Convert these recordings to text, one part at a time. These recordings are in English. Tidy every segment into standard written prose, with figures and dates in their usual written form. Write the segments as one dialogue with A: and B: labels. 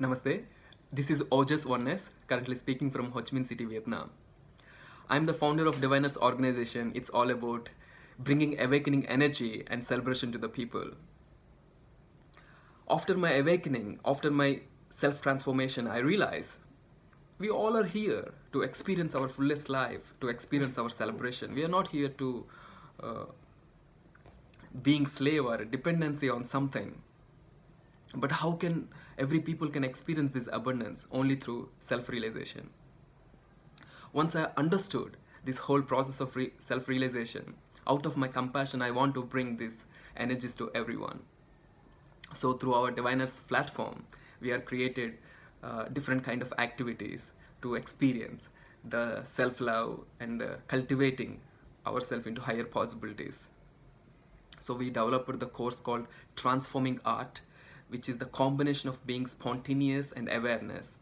A: Namaste. This is Ojas Oneness, currently speaking from Ho Chi Minh City, Vietnam. I'm the founder of Diviners organization. It's all about bringing awakening energy and celebration to the people. After my awakening, after my self transformation, I realize we all are here to experience our fullest life, to experience our celebration. We are not here to uh, being slave or dependency on something. But how can every people can experience this abundance? Only through self-realization. Once I understood this whole process of self-realization, out of my compassion, I want to bring these energies to everyone. So through our Diviners platform, we are created different kind of activities to experience the self-love and cultivating ourselves into higher possibilities. So we developed the course called Transforming Art, which is the combination of being spontaneous and awareness.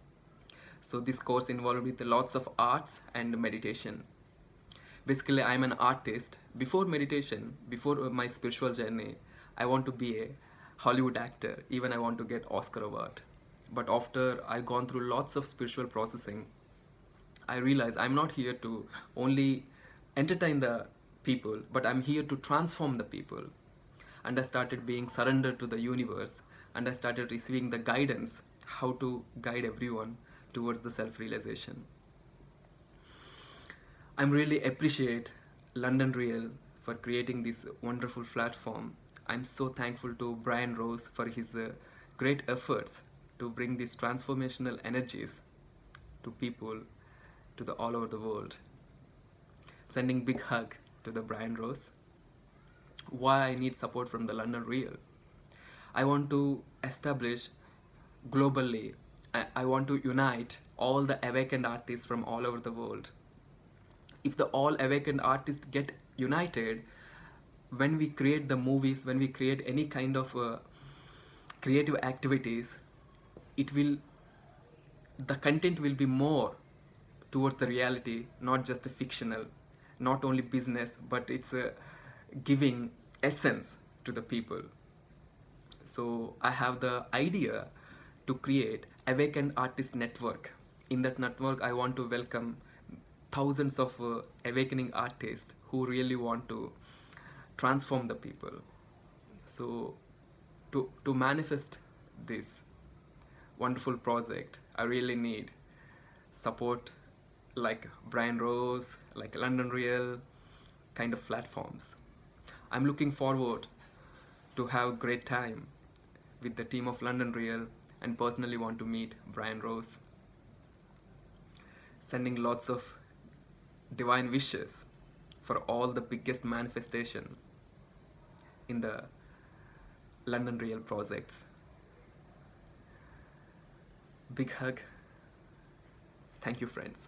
A: So this course involved with lots of arts and meditation. Basically, I'm an artist. Before meditation, before my spiritual journey, I want to be a Hollywood actor. Even I want to get Oscar award. But after I gone through lots of spiritual processing, I realized I'm not here to only entertain the people, but I'm here to transform the people. And I started being surrendered to the universe, and I started receiving the guidance how to guide everyone towards the self-realization. I'm really appreciate London Real for creating this wonderful platform. I'm so thankful to Brian Rose for his great efforts to bring these transformational energies to people to the all over the world. Sending big hug to the Brian Rose. Why I need support from the London Real. I want to establish globally. I want to unite all the awakened artists from all over the world. If the all awakened artists get united, when we create the movies, when we create any kind of creative activities, it will, the content will be more towards the reality, not just the fictional, not only business, but it's giving essence to the people. So I have the idea to create Awakened Artist Network. In that network, I want to welcome thousands of awakening artists who really want to transform the people. So to manifest this wonderful project, I really need support like Brian Rose, like London Real kind of platforms. I'm looking forward to have great time with the team of London Real and personally want to meet Brian Rose. Sending lots of divine wishes for all the biggest manifestation in the London Real projects. Big hug. Thank you, friends.